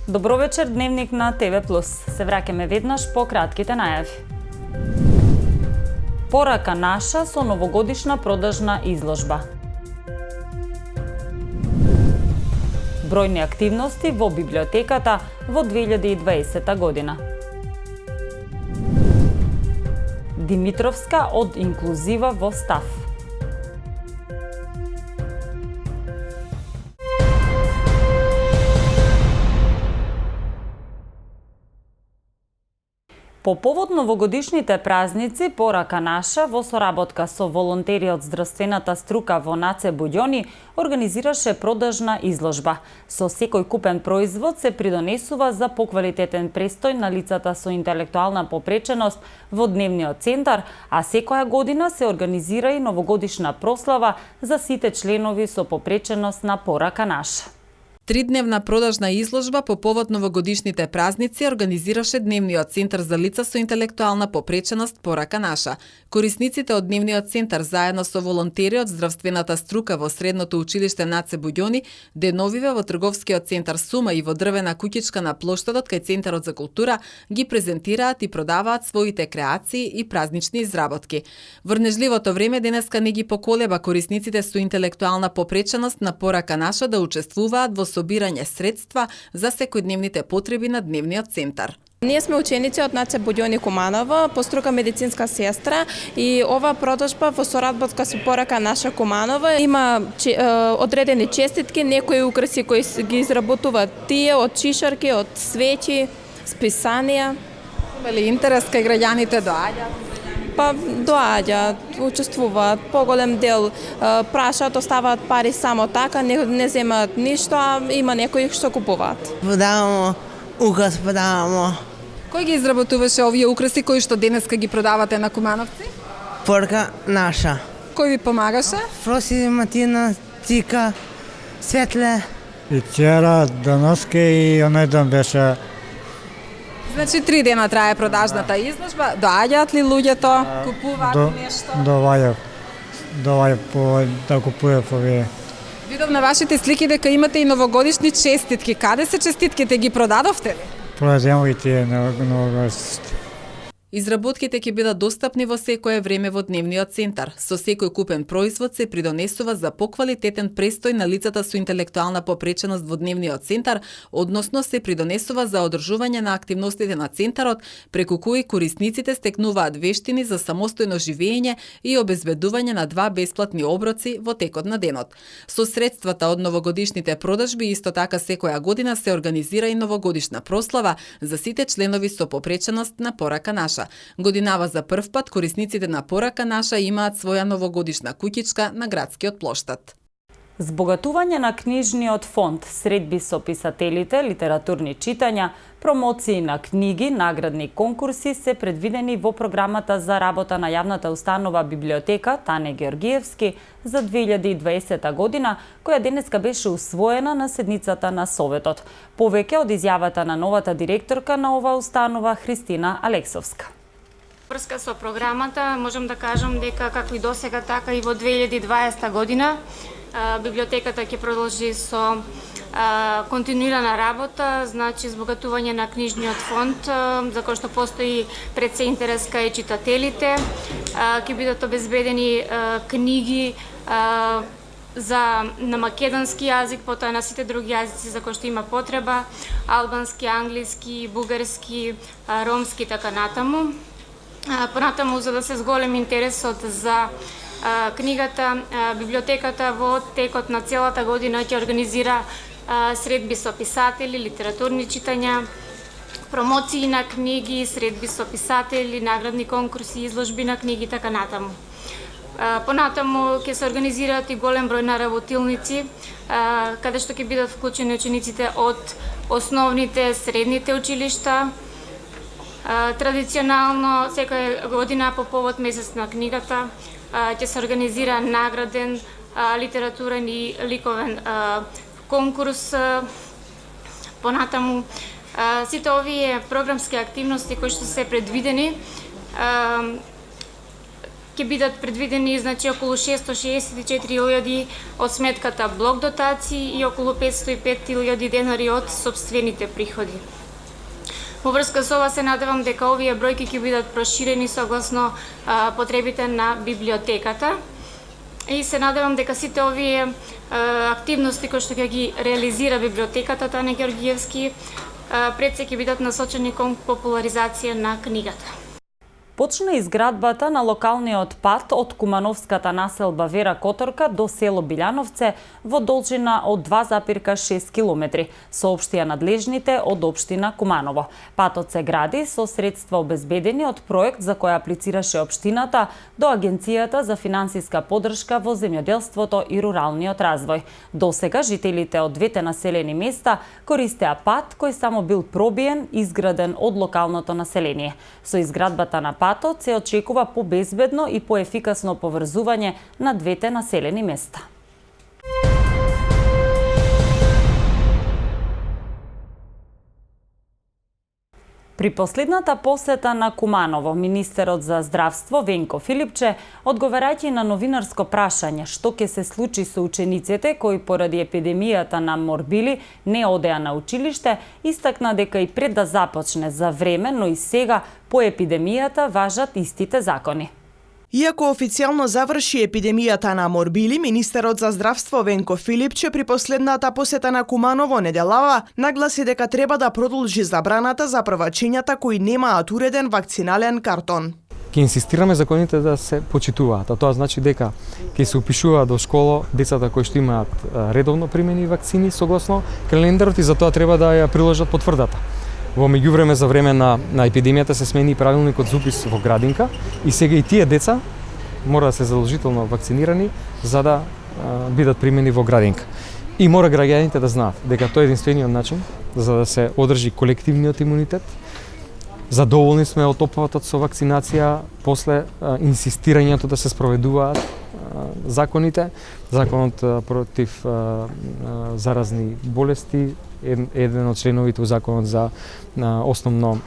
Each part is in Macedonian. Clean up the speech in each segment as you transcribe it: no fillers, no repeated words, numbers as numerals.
Добро вечер, дневник на ТВ+. Се враќаме веднаш по кратките најави. Порака наша со новогодишна продажна изложба. Бројни активности во библиотеката во 2020 година. Димитровска од инклузива во став. По повод новогодишните празници, Порака наша во соработка со волонтери од здравствената струка во НАЦЕ Буѓони организираше продажна изложба. Со секој купен производ се придонесува за поквалитетен престој на лицата со интелектуална попреченост во дневниот центар, а секоја година се организира и новогодишна прослава за сите членови со попреченост на Порака наша. Тридневна продажна изложба по повод новогодишните празници организираше Дневниот центар за лица со интелектуална попреченост Порака наша. Корисниците од Дневниот центар заедно со волонтери од здравствената струка во Средното училиште НАЦЕ Буѓони деновиве во трговскиот центар Сума и во дрвена куќичка на плоштадот кај Центарот за култура ги презентираат и продаваат своите креации и празнични изработки. Врнежливото време денеска не ги поколеба корисниците со интелектуална попреченост на Порака наша да учествуваат во собирање средства за секојдневните потреби на Дневниот центар. Ние сме ученици од НАЦЕ Буѓони Куманова, по струка медицинска сестра, и ова продажба во соработка со Порака наша Куманова има одредени честитки, некои украси кои ги изработуваат тие од чишарки, од свеќи, списанија. Има ли интерес кај граѓаните доаѓаат? Па доаѓаат, учествуваат, поголем дел прашаат, оставаат пари само така, не земаат ништо, а има некои што купуваат. Продавамо украс, продавамо. Кој ги изработуваше овие украси кои што денеска ги продавате на кумановци? Порака наша. Кој ви помагаше? Фроси, Матина, Цика, Светле. И вчера, доноска и оној ден беше. Значи 3 дена трае продажната изложба. Доаѓаат ли луѓето? Купуваат нешто? Доваѓа да купуваат овие. Видов на вашите слики дека имате и новогодишни честитки. Каде се честитките, ги продадовте ли? Продадемо и тие новогодишните. Изработките ќе бидат достапни во секое време во Дневниот центар. Со секој купен производ се придонесува за поквалитетен престој на лицата со интелектуална попреченост во Дневниот центар, односно се придонесува за одржување на активностите на центарот, преку кои корисниците стекнуваат вештини за самостојно живење и обезбедување на 2 бесплатни оброци во текот на денот. Со средствата од новогодишните продажби исто така секоја година се организира и новогодишна прослава за сите членови со попреченост на Порака наша. Годинава за прв пат корисниците на Порака наша имаат своја новогодишна куќичка на градскиот плоштад. Збогатување на книжниот фонд, средби со писателите, литературни читања, промоции на книги, наградни конкурси се предвидени во програмата за работа на јавната установа библиотека Тане Георгиевски за 2020 година, која денеска беше усвоена на седницата на Советот. Повеќе од изјавата на новата директорка на оваа установа Христина Алексовска. Врска со програмата можам да кажам дека како и досега така и во 2020 година библиотеката ќе продолжи со континуирана работа, значи збогатување на книжниот фонд, за кој што постои пред се интерес кај читателите. Ќе бидат обезбедени книги на македонски јазик, потоа на сите други јазици за кои што има потреба, албански, англиски, бугарски, ромски, така натаму. Понатаму, за да се зголеми интересот за книгата, библиотеката во текот на целата година ќе организира средби со писатели, литературни читања, промоции на книги, средби со писатели, наградни конкурси, изложби на книги, така натаму. Понатаму ќе се организираат и голем број на работилници, каде што ќе бидат вклучени учениците од основните, средните училишта. Традиционално, секоја година по повод месец на книгата ќе се организира награден литературен и ликовен конкурс. Понатаму, сите овие програмски активности кои што се предвидени ќе бидат предвидени околу 664.000 од сметката блок дотации и околу 505.000 денари од сопствените приходи. Во врска со ова се надевам дека овие бројки ќе бидат проширени согласно потребите на библиотеката и се надевам дека сите овие активности кои што ќе ги реализира библиотеката Таня Георгиевски пред се ќе бидат насочени кон популаризација на книгата. Почна изградбата на локалниот пат од кумановската населба Вера Которка до село Билјановце во должина од 2,6 км, соопштија надлежните од општина Куманово. Патот се гради со средства обезбедени од проект за кој аплицираше општината до Агенцијата за финансиска поддршка во земјоделството и руралниот развој. Досега жителите од двете населени места користеа пат кој само бил пробиен, изграден од локалното население. Со изградбата на патот се очекува побезбедно и поефикасно поврзување на двете населени места. При последната посета на Куманово, министерот за здравство Венко Филипче, одговарајќи на новинарско прашање што ќе се случи со учениците кои поради епидемијата на морбили не одеа на училиште, истакна дека и пред да започне за време, но и сега по епидемијата важат истите закони. Иако официјално заврши епидемијата на морбили, министерот за здравство Венко Филипче при последната посета на Куманово неделава нагласи дека треба да продолжи забраната за првачињата кои немаат уреден вакцинален картон. Ќе инсистираме законите да се почитуваат, а тоа значи дека ќе се упишуваат до школа децата кои што имаат редовно примени вакцини согласно календарот и за тоа треба да ја приложат потврдата. Во меѓувреме за време на епидемијата се смени правилникот за упис во градинка и сега и тие деца мора да се задолжително вакцинирани за да бидат примени во градинка. И мора граѓаните да знаат дека тоа е единствениот начин за да се одржи колективниот имунитет. Задоволни сме од опфатот со вакцинација после инсистирањето да се спроведуваат законите, законот против заразни болести, еден од членовите во законот за основно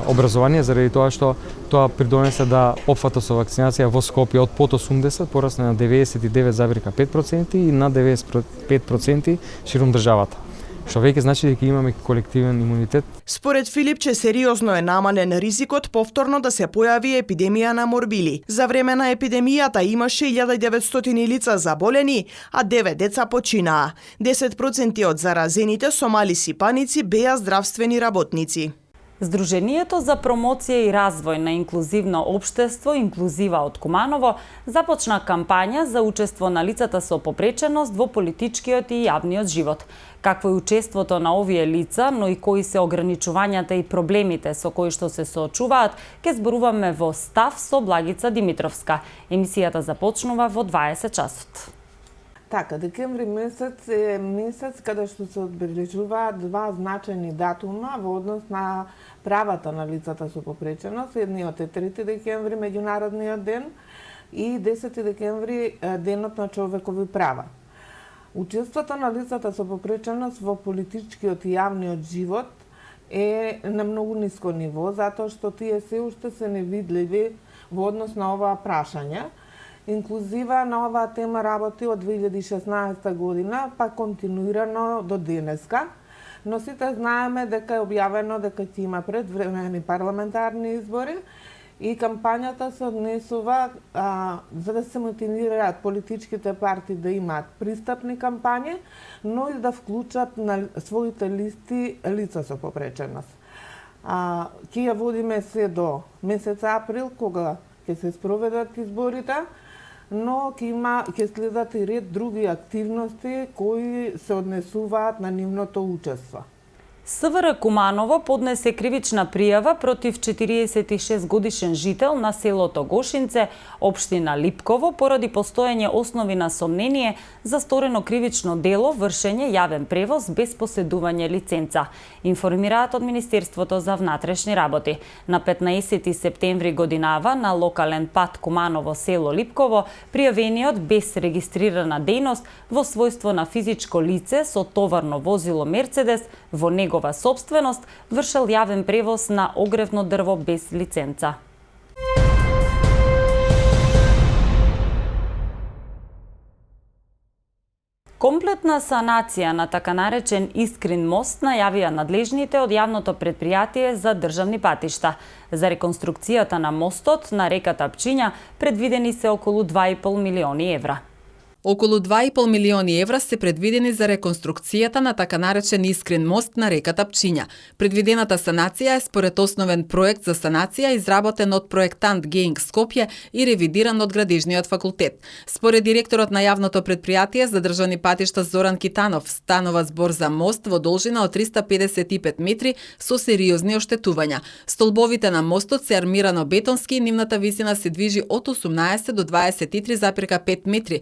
образование, заради тоа што тоа придонесе да опфатот со вакцинација во Скопје од под 80 порасне на 99,5% и на 95% широм државата. Што веќе значи дека имаме колективен имунитет. Според Филипче сериозно е намален ризикот повторно да се појави епидемија на морбили. За време на епидемијата имаше 1900 лица заболени, а 9 деца починаа. 10% од заразените со мали сипаници беа здравствени работници. Сдруженијето за промоција и развој на инклузивно општество Инклузива од Куманово започна кампања за учество на лицата со попреченост во политичкиот и јавниот живот. Какво е учеството на овие лица, но и кои се ограничувањата и проблемите со кои што се соочуваат, ке зборуваме во Став со Благица Димитровска. Емисијата започнува во 20 часот. Така, декември месец е месец каде што се одбележуваат два значајни датума во однос на правата на лицата со попреченост. Едниот е 3 декември, меѓународниот ден, и 10 декември, денот на човекови права. Учеството на лицата со попреченост во политичкиот и јавниот живот е на многу ниско ниво, затоа што тие се уште се невидливи во однос на оваа прашање. Инклузива на оваа тема работи од 2016 година, па континуирано до денеска, но сите знаеме дека е објавено дека ќе има предвремени парламентарни избори и кампањата се однесува за да се мотивираат политичките партии да имаат пристапни кампањи, но и да вклучат на своите листи лица со попреченост. Ќе ја водиме се до месец април, кога ќе се спроведат изборите, но ќе следат и ред други активности кои се однесуваат на нивното учество. СВР Куманово поднесе кривична пријава против 46 годишен жител на селото Гошинце, општина Липково, поради постоење основи на сомнение за сторено кривично дело вршење јавен превоз без поседување лиценца, информираат од Министерството за внатрешни работи. На 15 септември годинава на локален пат Куманово село Липково, пријавениот без регистрирана дејност во својство на физичко лице со товарно возило Мерцедес во негова сопственост вршел јавен превоз на огревно дрво без лиценца. Комплетна санација на така наречен Искрин мост најавија надлежните од јавното предпријатие за државни патишта. За реконструкцијата на мостот на реката Пчиња предвидени се околу 2,5 милиони евра. Околу 2,5 милиони евра се предвидени за реконструкцијата на така наречен Искрин мост на реката Пчиња. Предвидената санација е според основен проект за санација изработен од проектант Геинг Скопје и ревидиран од Градежниот факултет. Според директорот на јавното предпријатие за државни патишта Зоран Китанов, станува збор за мост во должина од 355 метри со сериозни оштетувања. Столбовите на мостот се армирано бетонски и нивната висина се движи од 18 до 23,5 метри,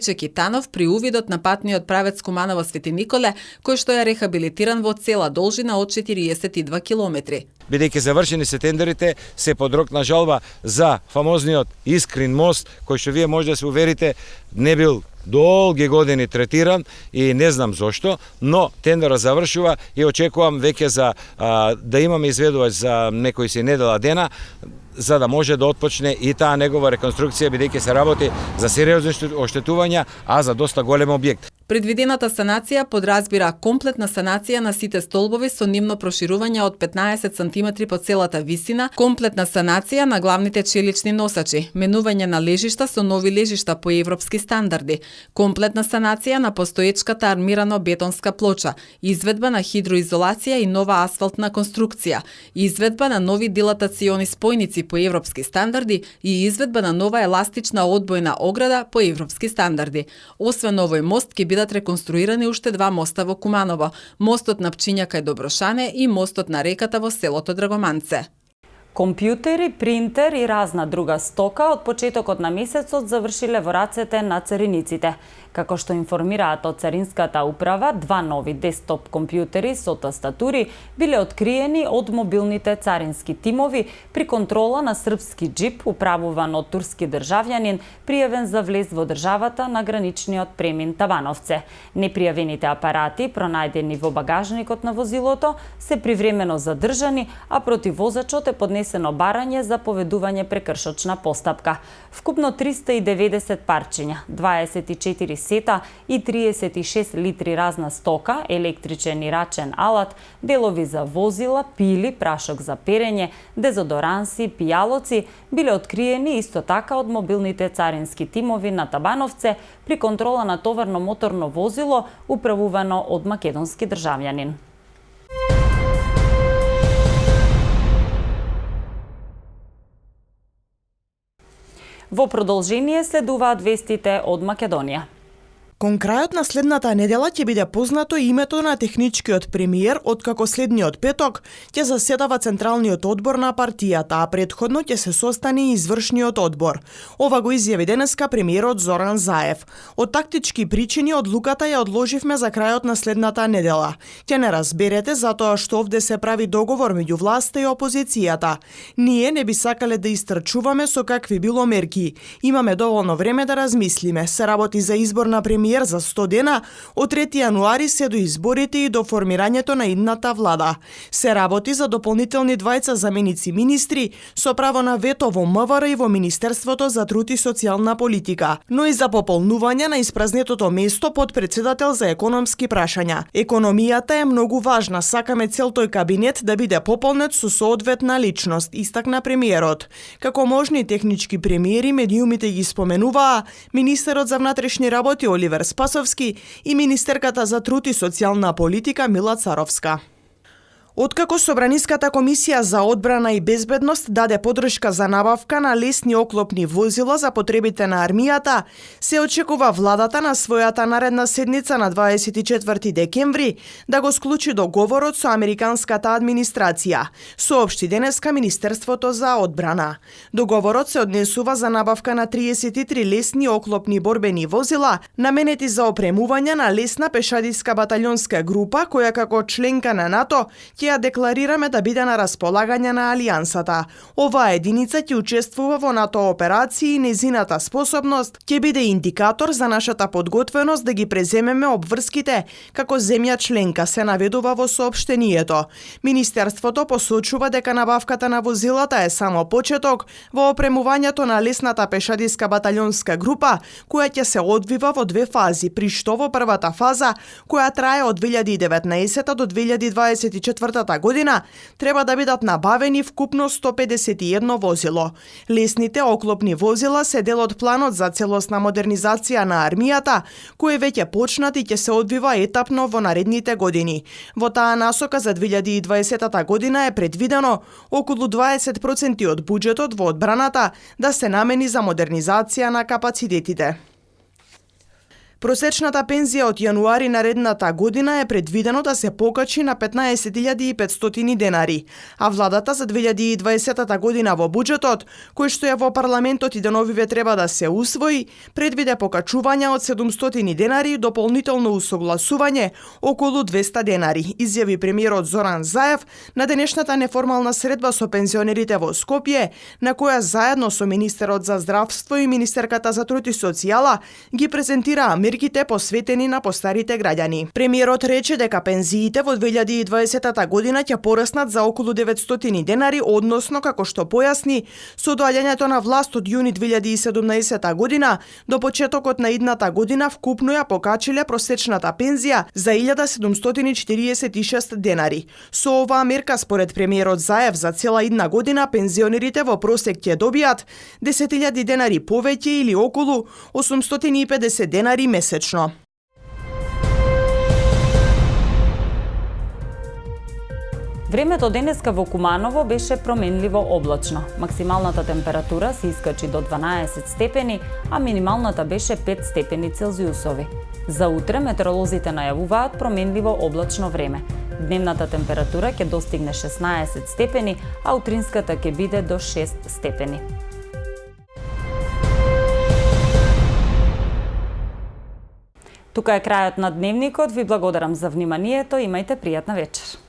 Китанов при увидот на патниот правец Куманово Свети Николе, кој што е рехабилитиран во цела должина од 42 километри. Бидејќи завршени се тендерите, се под рок на жалба за фамозниот Искрин мост, кој што вие може да се уверите не бил долги години третиран и не знам зошто, но тендерот завршува и очекувам веќе за да имаме изведувач за некои си недела дена, за да може да отпочне и таа негова реконструкција, бидејќи се работи за сериозни оштетувања, а за доста голем објект. Предвидената санација подразбира комплетна санација на сите столбови со нивно проширување од 15 см по целата висина, комплетна санација на главните челични носачи, менување на лежишта со нови лежишта по европски стандарди, комплетна санација на постоечката армирано бетонска плоча, изведба на хидроизолација и нова асфалтна конструкција, изведба на нови дилатациони спојници по европски стандарди и изведба на нова еластична одбојна ограда по европски стандарди. Освен овој мост ќе бидат реконструирани уште два моста во Куманово, мостот на Пчиња кај Доброшане и мостот на реката во селото Драгоманце. Компјутери, принтер и разна друга стока од почетокот на месецот завршиле во рацете на цариниците. Како што информираат од Царинската управа, два нови десктоп компјутери со тастатури биле откриени од мобилните царински тимови при контрола на српски џип управуван од турски државјанин пријавен за влез во државата на граничниот премин Табановце. Непријавените апарати, пронајдени во багажникот на возилото, се привремено задржани, а против возачот е поднесено барање за поведување прекршочна постапка. Вкупно 390 парчиња, 24 сета и 36 литри разна стока, електричен и рачен алат, делови за возила, пили, прашок за перење, дезодоранси, пијалоци биле откриени исто така од мобилните царински тимови на Табановце при контрола на товарно моторно возило управувано од македонски државјанин. Во продолжение следуваат вестите од Македонија. Кон крајот на следната недела ќе биде познато името на техничкиот премиер, откако следниот петок ќе заседава Централниот одбор на партијата, а претходно ќе се состани извршниот одбор. Ова го изјави денеска премиерот Зоран Заев. Од тактички причини одлуката ја одложивме за крајот на следната недела. Ќе не разберете затоа што овде се прави договор меѓу власта и опозицијата. Ние не би сакале да истрчуваме со какви било мерки. Имаме доволно време да размислиме. Се работи за избор на премиер за 100 дена, од 3 јануари се до изборите и до формирањето на идната влада. Се работи за дополнителни 20 заменици министри со право на вето во МВР и во Министерството за труд и социјална политика, но и за пополнување на испразнетото место под председател за економски прашања. Економијата е многу важна, сакаме цел тој кабинет да биде пополнет со соодветна личност, истакна премиерот. Како можни технички премиери, медиумите ги споменуваа министерот за внатрешни работи Оливер Спасовски и министерката за труд и социјална политика Мила Царовска. Откако Собраниската комисија за одбрана и безбедност даде подршка за набавка на лесни оклопни возила за потребите на армијата, се очекува владата на својата наредна седница на 24 декември да го склучи договорот со американската администрација, соопшти денеска Министерството за одбрана. Договорот се однесува за набавка на 33 лесни оклопни борбени возила, наменети за опремување на лесна пешадиска баталјонска група, која како членка на НАТО ќе ќе ја декларираме да биде на располагање на Алијансата. Оваа единица ќе учествува во НАТО операции и незината способност ќе биде индикатор за нашата подготвеност да ги преземеме обврските како земја членка, се наведува во соопштението. Министерството посочува дека набавката на возилата е само почеток во опремувањето на лесната пешадиска баталјонска група, која ќе се одвива во две фази, при што во првата фаза, која трае од 2019 до 2024 година, треба да бидат набавени вкупно 151 возило. Лесните оклопни возила се дел од планот за целосна модернизација на армијата, кој веќе почнат и ќе се одвива етапно во наредните години. Во таа насока за 2020 година е предвидено околу 20% од буџетот во одбраната да се намени за модернизација на капацитетите. Просечната пензија од јануари наредната година е предвидено да се покачи на 15.500 денари, а владата за 2020 година во буџетот, кој што е во парламентот и деновиве треба да се усвои, предвиде покачување од 700 денари и дополнително усогласување околу 200 денари, изјави премиерот Зоран Заев на денешната неформална средба со пензионерите во Скопје, на која заедно со министерот за здравство и министерката за труд и социјала ги презентираа мерките посветени на постарите граѓани. Премиерот рече дека пензиите во 2020 година ќе пораснат за околу 900 денари, односно, како што појасни, со доаѓањето на власт од јуни 2017 година до почетокот на идната година вкупно ја покачиле просечната пензија за 1746 денари. Со оваа мерка, според премиерот Заев, за цела идна година пензионерите во просек ќе добијат 10.000 денари повеќе или околу 850 денари месечно. Времето денеска во Куманово беше променливо облачно. Максималната температура се искачи до 12 степени, а минималната беше 5 степени Целзиусови. За утре метеоролозите најавуваат променливо облачно време. Дневната температура ќе достигне 16 степени, а утринската ќе биде до 6 степени. Тука е крајот на дневникот. Ви благодарам за вниманието. Имајте пријатна вечер.